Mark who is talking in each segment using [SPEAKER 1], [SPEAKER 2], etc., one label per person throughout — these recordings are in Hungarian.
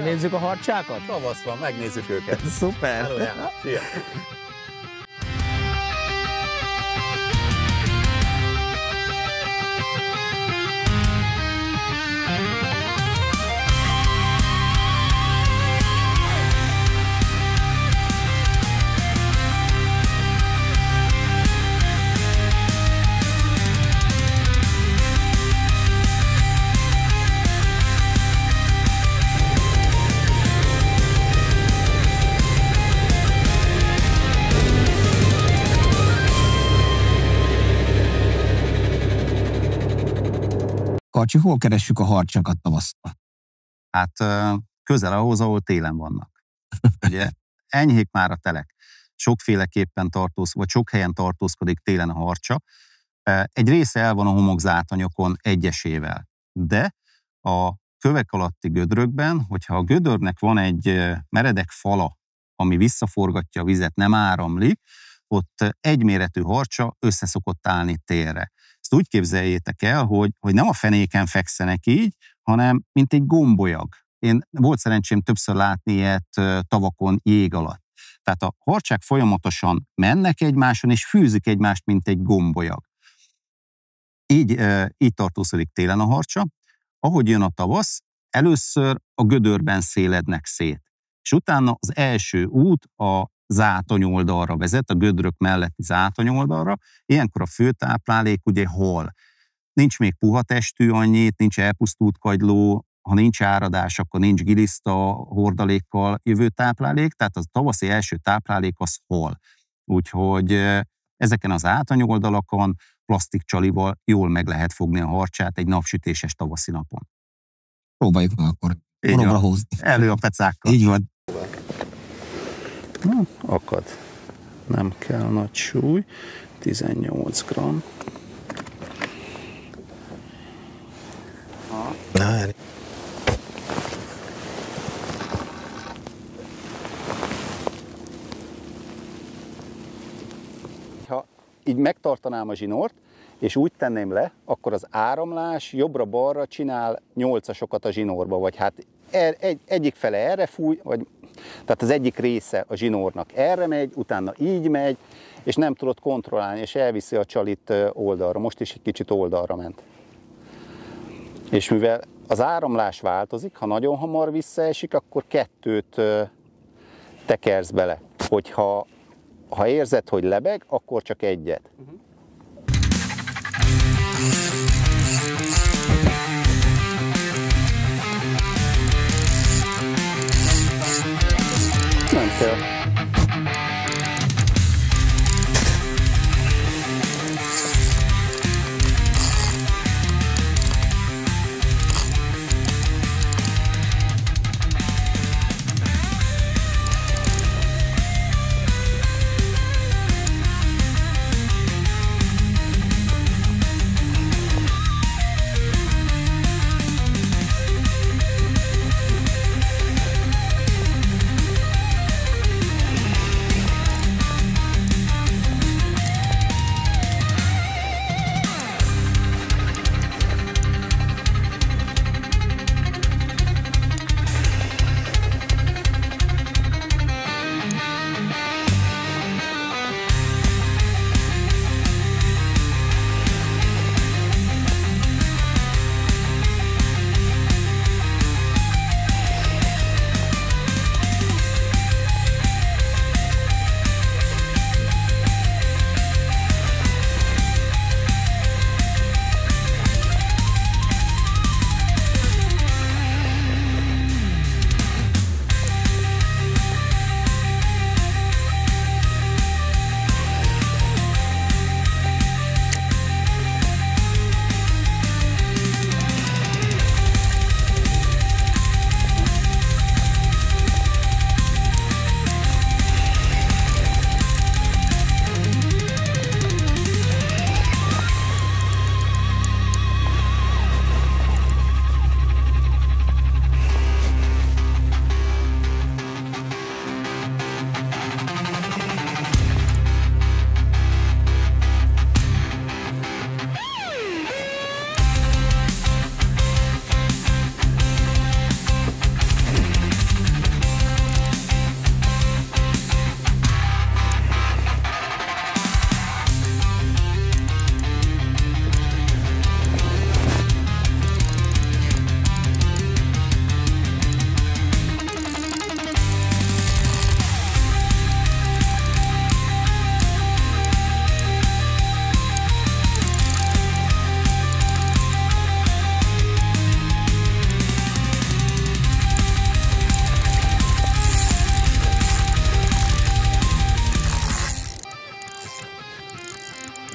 [SPEAKER 1] Megnézzük a harcsákat?
[SPEAKER 2] Tavasz van, megnézzük őket.
[SPEAKER 1] Szuper!
[SPEAKER 2] Hello, Szia!
[SPEAKER 1] Karcsi, hol keressük a harcsakat tavasztal?
[SPEAKER 2] Hát közel ahhoz, ahol télen vannak. Ugye enyhék már a telek. Sokféleképpen vagy sok helyen tartózkodik télen a harcsa. Egy része el van a homokzátonyokon egyesével. De a kövek alatti gödrökben, hogyha a gödörnek van egy meredek fala, ami visszaforgatja a vizet, nem áramlik, ott egyméretű harcsa össze szokott állni télre. Ezt úgy képzeljétek el, hogy nem a fenéken fekszenek így, hanem mint egy gombolyag. Én volt szerencsém többször látni ilyet tavakon jég alatt. Tehát a harcsák folyamatosan mennek egymáson, és fűzik egymást, mint egy gombolyag. Így tartózkodik télen a harcsa. Ahogy jön a tavasz, először a gödörben szélednek szét. És utána az első út a zátony oldalra vezet, a gödrök melletti zátony oldalra. Ilyenkor a főtáplálék ugye hol. Nincs még puha testű annyit, nincs elpusztult kagyló, ha nincs áradás, akkor nincs giliszta hordalékkal jövő táplálék, tehát az tavaszi első táplálék az hol. Úgyhogy ezeken az átany-oldalakon plastikcsalival jól meg lehet fogni a harcsát egy napsütéses tavaszi napon.
[SPEAKER 1] Próbáljuk meg akkor oromra húzni.
[SPEAKER 2] Elő a pecákkal.
[SPEAKER 1] Így van.
[SPEAKER 2] Na, akad. Nem kell nagy súly. 18 g. Ha így megtartanám a zsinort, és úgy tenném le, akkor az áramlás jobbra-balra csinál 8-asokat a zsinórba, vagy hát egyik fele erre fúj, vagy tehát az egyik része a zsinórnak erre megy, utána így megy, és nem tudod kontrollálni, és elviszi a csalit oldalra. Most is egy kicsit oldalra ment. És mivel az áramlás változik, ha nagyon hamar visszaesik, akkor 2-t tekersz bele. Hogyha érzed, hogy lebeg, akkor csak 1-et. Nem kell.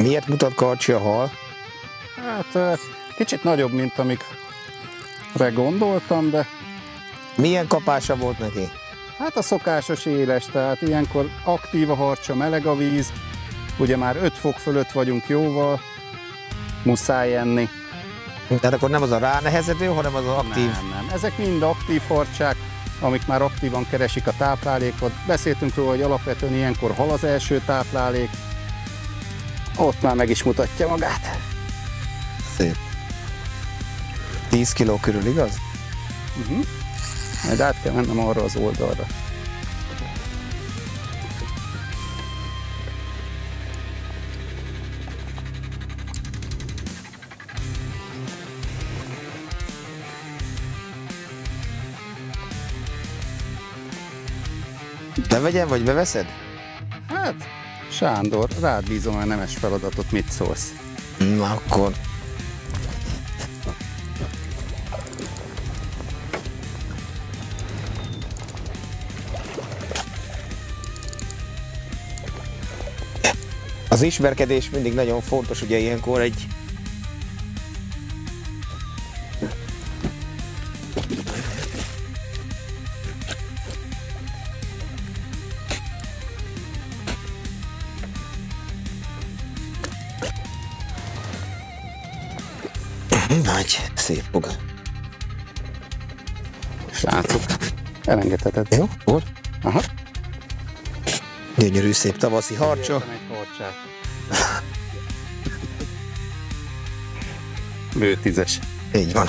[SPEAKER 3] Miért mutat Karcsi a hal?
[SPEAKER 2] Hát kicsit nagyobb, mint amikre gondoltam, de
[SPEAKER 3] Milyen kapása volt neki?
[SPEAKER 2] hát a szokásos éles, tehát ilyenkor aktív a harcsa, meleg a víz, ugye már 5 fok fölött vagyunk jóval, muszáj enni.
[SPEAKER 3] Tehát akkor nem az a ránehezedő, hanem az aktív.
[SPEAKER 2] Nem. Ezek mind aktív harcsák, amik már aktívan keresik a táplálékot. Beszéltünk róla, hogy alapvetően ilyenkor hal az első táplálék. Ott már meg is mutatja magát.
[SPEAKER 3] Szép. 10 kiló körül, igaz?
[SPEAKER 2] Majd át kell mennem arra az oldalra.
[SPEAKER 3] Bevegyem, vagy beveszed?
[SPEAKER 2] Hát, Sándor, rád bízom a nemes feladatot, mit szólsz?
[SPEAKER 3] Na akkor. Az ismerkedés mindig nagyon fontos, ugye ilyenkor egy nagy, szép foga.
[SPEAKER 2] Srácok, elengedheted.
[SPEAKER 3] Jó, volt?
[SPEAKER 2] Aha.
[SPEAKER 3] Gyönyörű, szép tavaszi harcsa.
[SPEAKER 2] Egy harcsát. Bő 10-es.
[SPEAKER 3] Így van.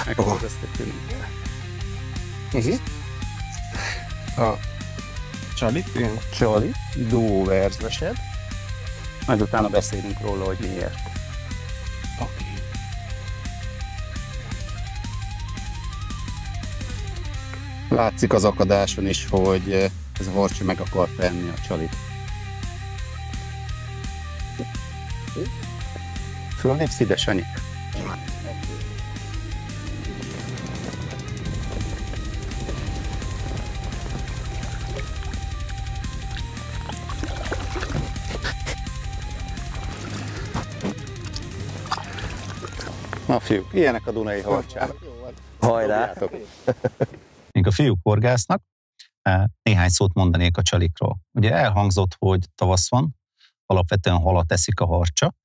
[SPEAKER 2] A Csali, duó verzesed. Majd utána beszélünk róla, hogy miért. Látszik az akadáson is, hogy ez a harcsa meg akar tenni a Csalit. Fölnépsz ide, Sanyi? Na fiúk, ilyenek a Dunai harcsák.
[SPEAKER 3] Hajrá!
[SPEAKER 2] Még a fiúk horgásznak, néhány szót mondanék a Csalikról. Ugye elhangzott, hogy tavasz van, alapvetően halat eszik a harcsa,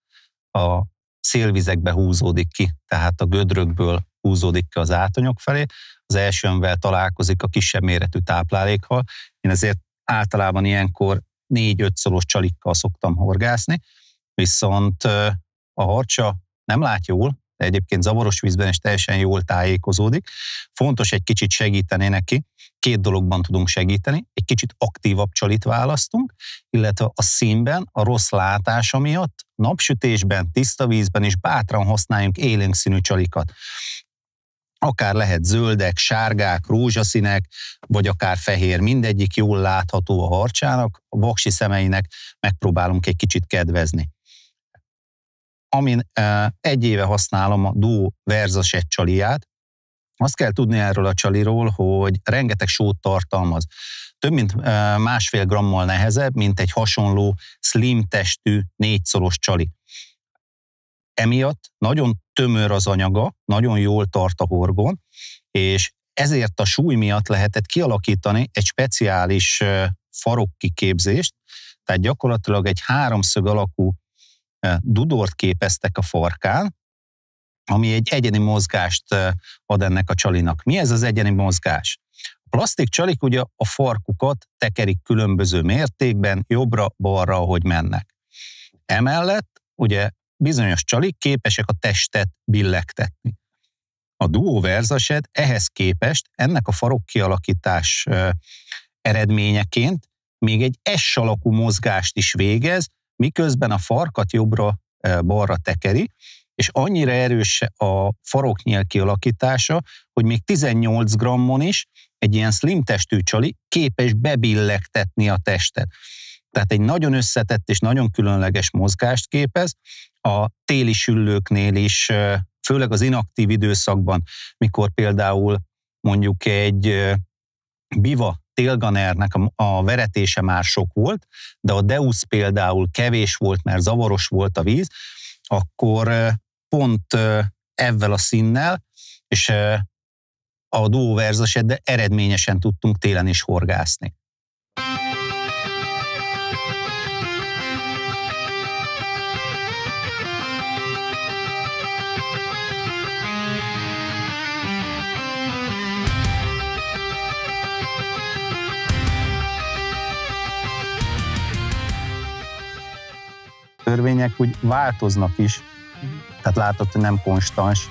[SPEAKER 2] a szélvizekbe húzódik ki, tehát a gödrökből húzódik ki az átonyok felé, az elsőnvel találkozik a kisebb méretű táplálékkal. Én ezért általában ilyenkor 4-5 szoros csalikkal szoktam horgászni, viszont a harcsa nem lát jól, de egyébként zavaros vízben is teljesen jól tájékozódik. Fontos egy kicsit segíteni neki. 2 dologban tudunk segíteni. Egy kicsit aktívabb csalit választunk, illetve a színben, a rossz látása miatt napsütésben, tiszta vízben is bátran használjunk élénk színű csalikat. Akár lehet zöldek, sárgák, rózsaszínek, vagy akár fehér, mindegyik jól látható a harcsának, a vaksi szemeinek megpróbálunk egy kicsit kedvezni. Amin 1 éve használom a Duo Versaset csaliját, azt kell tudni erről a csaliról, hogy rengeteg sót tartalmaz. Több mint 1,5 grammal nehezebb, mint egy hasonló slim testű 4-szoros csali. Emiatt nagyon tömör az anyaga, nagyon jól tart a horgon, és ezért a súly miatt lehetett kialakítani egy speciális farokkiképzést, tehát gyakorlatilag egy 3-szög alakú dudort képeztek a farkán, ami egy egyeni mozgást ad ennek a csalinak. Mi ez az egyeni mozgás? A plastik csalik ugye a farkukat tekerik különböző mértékben, jobbra-balra, ahogy mennek. Emellett ugye bizonyos csalik képesek a testet billegtetni. A Duo Versaset ehhez képest ennek a farok kialakítás eredményeként még egy S alakú mozgást is végez, miközben a farkat jobbra-balra tekeri, és annyira erős a faroknyél kialakítása, hogy még 18 grammon is egy ilyen slim testű csali képes bebillegtetni a testet. Tehát egy nagyon összetett és nagyon különleges mozgást képez. A téli süllőknél is, főleg az inaktív időszakban, mikor például mondjuk egy biva télganernek a veretése már sok volt, de a Deus például kevés volt, mert zavaros volt a víz, akkor pont ezzel a színnel, és a duó verzaset eredményesen tudtunk télen is horgászni. Törvények úgy változnak is, tehát látod, hogy nem konstans.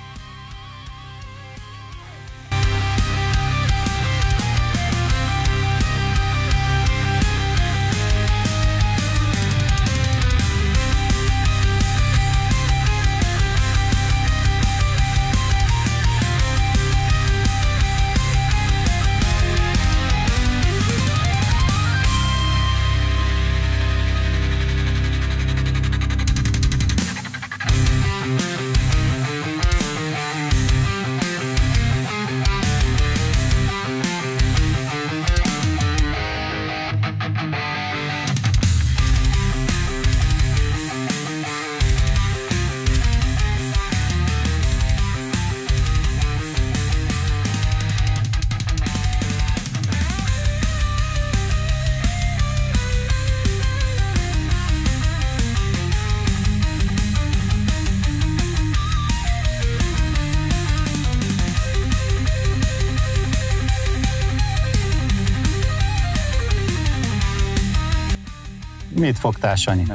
[SPEAKER 2] Mit fogtál, Sanyi?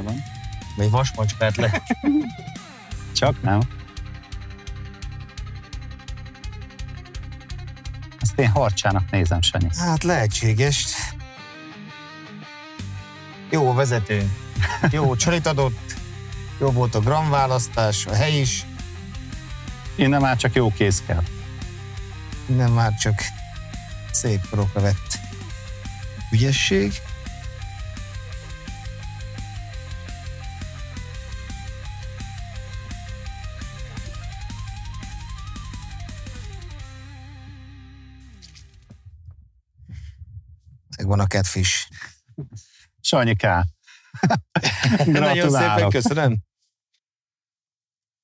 [SPEAKER 3] Még vasmacskát le.
[SPEAKER 2] Csak nem. Ezt én harcsának nézem, Sanyi.
[SPEAKER 3] Hát lehetséges. Jó vezető. Jó csalit adott. Jó volt a gramválasztás, a hely is.
[SPEAKER 2] Innen már csak jó kéz kell.
[SPEAKER 3] Innen már csak szép korokra vett ügyesség. Megvan a catfish.
[SPEAKER 2] Sanyikám.
[SPEAKER 3] Nagyon szépen köszönöm.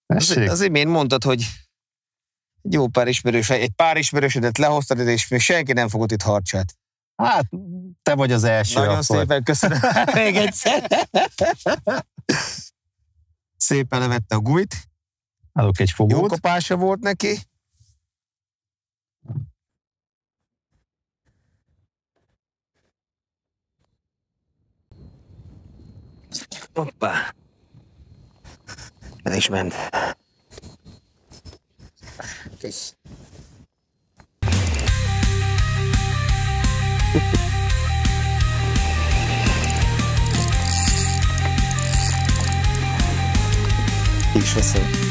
[SPEAKER 2] Tessék.
[SPEAKER 3] Az imént mondtad, hogy egy pár ismerősödet lehoztad, és még senki nem fogott itt harcsát.
[SPEAKER 2] Hát, te vagy az első.
[SPEAKER 3] Nagyon
[SPEAKER 2] akkor.
[SPEAKER 3] szépen köszönöm. Még egyszer. Szépen levette a gújt.
[SPEAKER 2] Adok egy fogót.
[SPEAKER 3] Jó kopása volt neki. Hoppá. El is ment. Kész. Ki is veszem.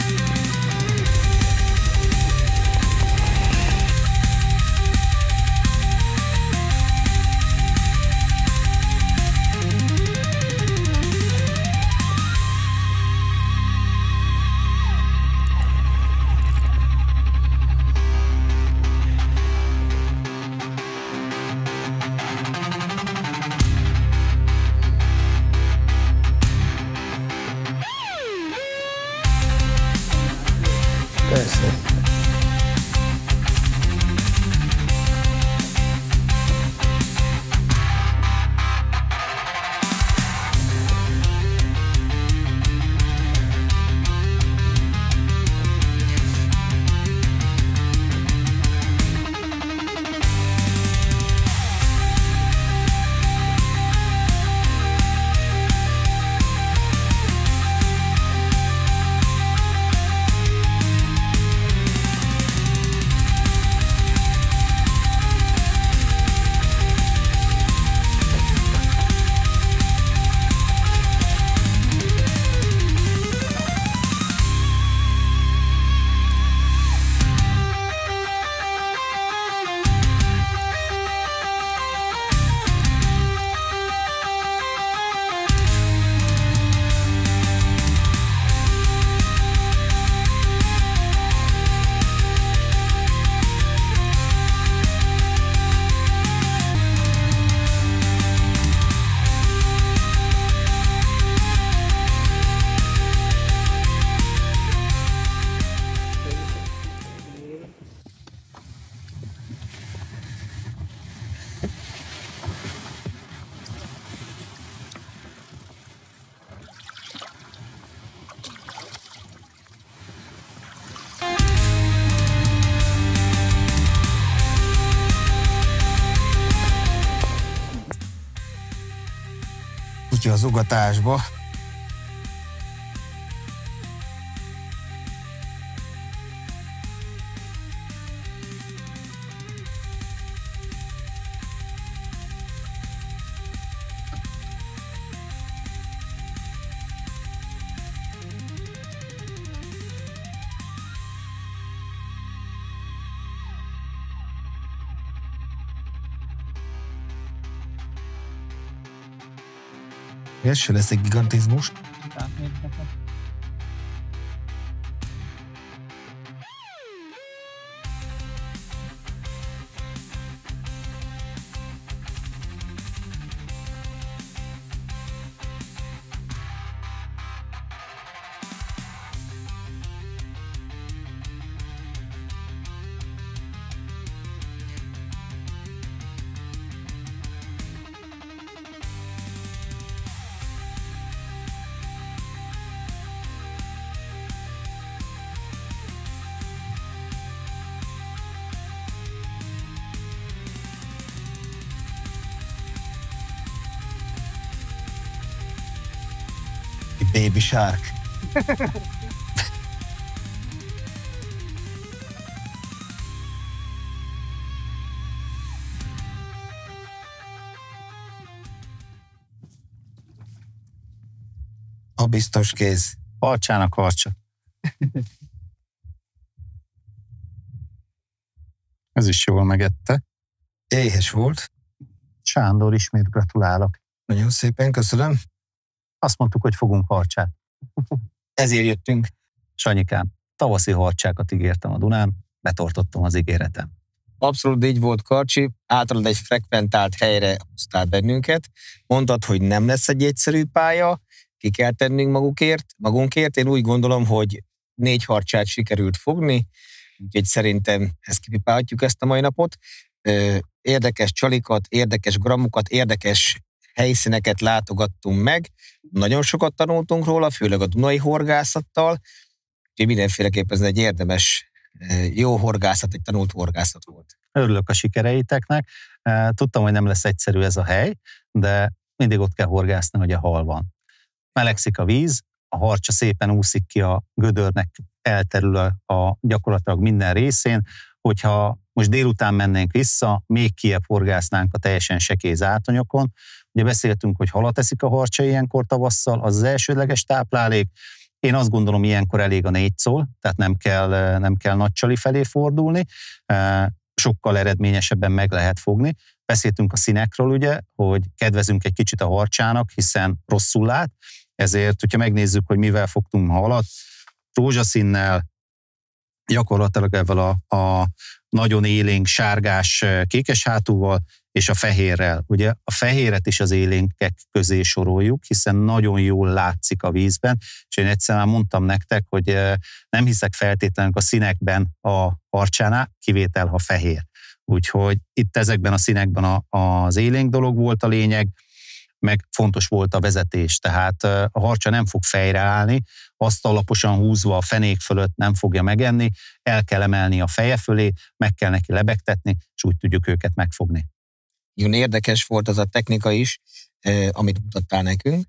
[SPEAKER 3] kutya az ugatásba. Ez se lesz egy gigantizmus. Baby shark. A biztos kéz.
[SPEAKER 2] Harcsának harcsa. Ez is jól megette.
[SPEAKER 3] Éhes volt.
[SPEAKER 2] Sándor, ismét gratulálok.
[SPEAKER 3] Nagyon szépen köszönöm.
[SPEAKER 2] Azt mondtuk, hogy fogunk harcsát.
[SPEAKER 3] Ezért jöttünk.
[SPEAKER 2] Sanyikám, tavaszi harcsákat ígértem a Dunán, betartottam az ígéretem.
[SPEAKER 4] Abszolút így volt, Karcsi. Általad egy frekventált helyre hoztál bennünket. Mondtad, hogy nem lesz egy egyszerű pálya, ki kell tennünk magunkért. Én úgy gondolom, hogy 4 harcsát sikerült fogni, úgyhogy szerintem ezt kipipálhatjuk ezt a mai napot. Érdekes csalikat, érdekes gramokat, érdekes helyszíneket látogattunk meg. Nagyon sokat tanultunk róla, főleg a dunai horgászattal. Úgyhogy mindenféleképpen ez egy érdemes, jó horgászat, egy tanult horgászat volt.
[SPEAKER 2] Örülök a sikereiteknek. Tudtam, hogy nem lesz egyszerű ez a hely, de mindig ott kell horgászni, hogy a hal van. Melegszik a víz, a harcsa szépen úszik ki a gödörnek, elterül a gyakorlatilag minden részén. Hogyha most délután mennénk vissza, még kiebb horgásznánk a teljesen sekély zátonyokon. Ugye beszéltünk, hogy halat eszik a harcsa ilyenkor tavasszal, az elsődleges táplálék. Én azt gondolom, ilyenkor elég a 4 szól, tehát nem kell nagy csali felé fordulni. Sokkal eredményesebben meg lehet fogni. Beszéltünk a színekről, ugye, hogy kedvezünk egy kicsit a harcsának, hiszen rosszul lát. Ezért, hogyha megnézzük, hogy mivel fogtunk halat, rózsaszínnel, gyakorlatilag ezzel a nagyon élénk sárgás kékes hátúval, és a fehérrel. Ugye a fehéret is az élénkek közé soroljuk, hiszen nagyon jól látszik a vízben, és én egyszer már mondtam nektek, hogy nem hiszek feltétlenül a színekben a harcsánál, kivétel, ha fehér. Úgyhogy itt ezekben a színekben az élénk dolog volt a lényeg, meg fontos volt a vezetés, tehát a harcsa nem fog fejre állni, azt alaposan húzva a fenék fölött nem fogja megenni, el kell emelni a feje fölé, meg kell neki lebegtetni, és úgy tudjuk őket megfogni.
[SPEAKER 4] Nagyon érdekes volt az a technika is, amit mutattál nekünk.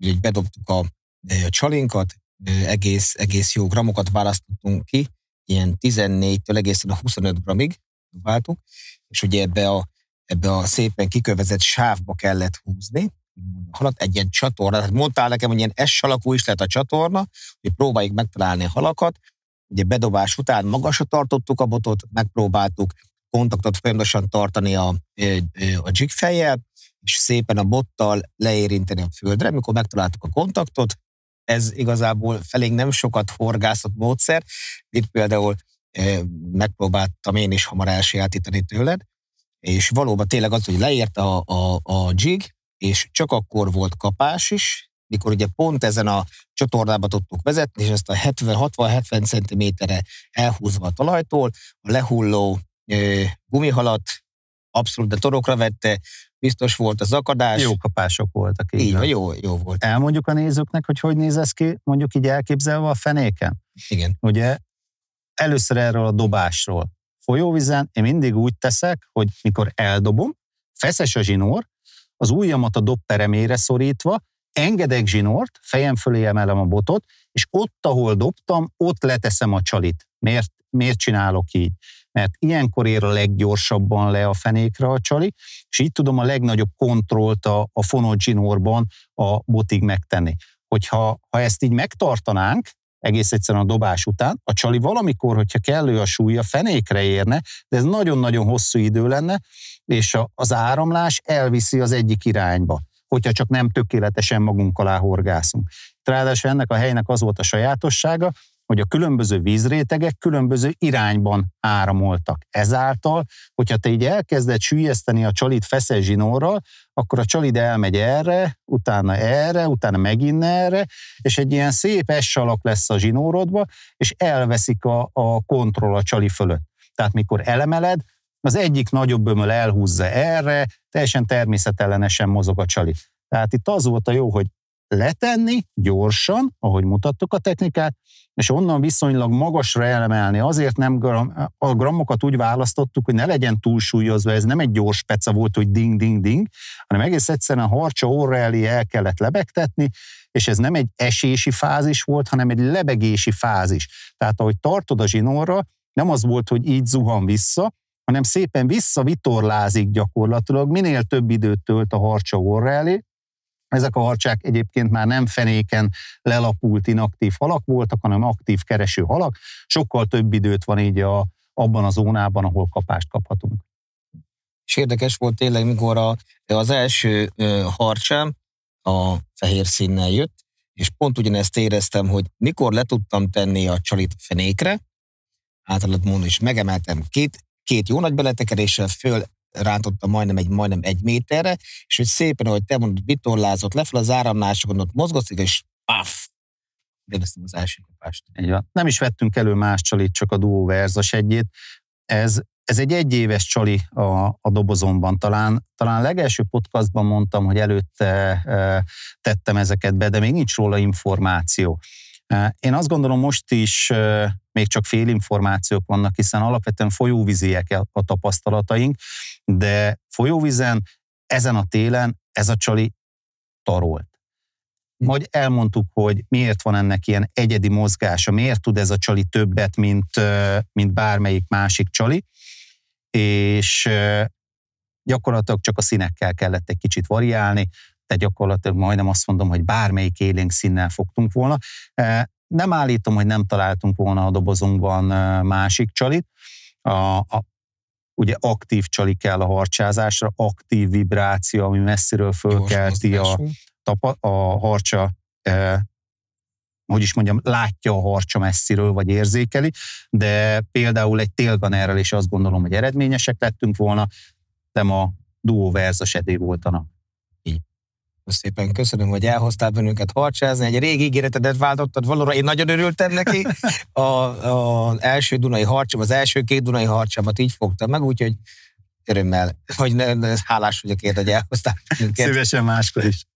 [SPEAKER 4] Ugye bedobtuk a csalinkat, egész jó gramokat választottunk ki, ilyen 14-től egészen a 25 gramig dobáltuk, és ugye ebbe a szépen kikövezett sávba kellett húzni, halat egy ilyen csatorna, tehát mondtál nekem, hogy ilyen S alakú is lehet a csatorna, hogy próbáljuk megtalálni a halakat, ugye bedobás után magasra tartottuk a botot, megpróbáltuk kontaktot folyamatosan tartani a jig fejjel, és szépen a bottal leérinteni a földre, mikor megtaláltuk a kontaktot. Ez igazából felénk nem sokat horgászott módszer, itt például megpróbáltam én is hamar elsajátítani tőled, és valóban tényleg az, hogy leért a jig, és csak akkor volt kapás is, mikor ugye pont ezen a csatornába tudtuk vezetni, és ezt a 60-70 cm-re elhúzva a talajtól, a lehulló gumihalat abszolút, de torokra vette, biztos volt az akadás.
[SPEAKER 2] Jó kapások voltak.
[SPEAKER 4] Így van, jó volt.
[SPEAKER 2] Elmondjuk a nézőknek, hogy néz ez ki, mondjuk így elképzelve a fenéken.
[SPEAKER 4] Igen.
[SPEAKER 2] Ugye először erről a dobásról. Folyóvízen én mindig úgy teszek, hogy mikor eldobom, feszes a zsinór, az ujjamat a dob peremére szorítva, engedek zsinort, fejem fölé emelem a botot, és ott, ahol dobtam, ott leteszem a csalit. Miért csinálok így? Mert ilyenkor ér a leggyorsabban le a fenékre a csali, és így tudom a legnagyobb kontrollt a fonott zsinórban a botig megtenni. Hogyha ezt így megtartanánk, egész egyszerűen a dobás után, a csali valamikor, hogyha kellő a súlya, fenékre érne, de ez nagyon-nagyon hosszú idő lenne, és az áramlás elviszi az egyik irányba, hogyha csak nem tökéletesen magunk alá horgászunk. Ráadásul ennek a helynek az volt a sajátossága, hogy a különböző vízrétegek különböző irányban áramoltak. Ezáltal, hogyha te így elkezded süllyeszteni a csalit feszes zsinórral, akkor a csalid elmegy erre, utána megint erre, és egy ilyen szép S-alak lesz a zsinórodba, és elveszik a kontroll a csali fölött. Tehát mikor elemeled, az egyik nagyobb ömöl elhúzza erre, teljesen természetellenesen mozog a csali. Tehát itt az volt a jó, hogy letenni gyorsan, ahogy mutattuk a technikát, és onnan viszonylag magasra elemelni. Azért nem a grammokat úgy választottuk, hogy ne legyen túlsúlyozva, ez nem egy gyors peca volt, hogy ding-ding-ding, hanem egész egyszerűen a harcsa orra elé el kellett lebegtetni, és ez nem egy esési fázis volt, hanem egy lebegési fázis. Tehát ahogy tartod a zsinórra, nem az volt, hogy így zuhan vissza, hanem szépen visszavitorlázik gyakorlatilag, minél több időt tölt a harcsa orra elé. Ezek a harcsák egyébként már nem fenéken lelapult inaktív halak voltak, hanem aktív kereső halak. Sokkal több időt van így abban a zónában, ahol kapást kaphatunk.
[SPEAKER 4] És érdekes volt tényleg, mikor az első harcsám a fehér színnel jött, és pont ugyanezt éreztem, hogy mikor le tudtam tenni a csalit fenékre, általában mondom, és megemeltem két jó nagy beletekeréssel, föl rántottam majdnem egy méterre, és hogy szépen, ahogy te mondod, vitorlázott lefel az áramlásokon, ott mozgott, és paff! Éreztem az első kapást.
[SPEAKER 2] Nem is vettünk elő más csalit, csak a Duo Versa egyét. Ez egy egyéves csali a dobozomban. Talán legelső podcastban mondtam, hogy előtte tettem ezeket be, de még nincs róla információ. Én azt gondolom, most is még csak félinformációk vannak, hiszen alapvetően folyóvíziek a tapasztalataink, de folyóvízen ezen a télen ez a csali tarolt. Majd elmondtuk, hogy miért van ennek ilyen egyedi mozgása, miért tud ez a csali többet, mint bármelyik másik csali, és gyakorlatilag csak a színekkel kellett egy kicsit variálni, de gyakorlatilag majdnem azt mondom, hogy bármelyik élénk színnel fogtunk volna. Nem állítom, hogy nem találtunk volna a dobozunkban másik csalit. Ugye aktív csali kell a harcsázásra, aktív vibráció, ami messziről fölkelti a harcsa, hogy is mondjam, látja a harcsa messziről, vagy érzékeli, de például egy télganerrel is azt gondolom, hogy eredményesek lettünk volna, de ma Duo Versa sedé volt a nap.
[SPEAKER 4] Szépen köszönöm, hogy elhoztál bennünket harcsázni. Egy régi ígéretedet váltottad valóra, én nagyon örültem neki. Az első Dunai harcsám, az első 2 Dunai harcsámat így fogtam meg, úgyhogy örömmel, hogy hálás vagyok érte, hogy elhoztál bennünket.
[SPEAKER 2] Szívesen máskor is.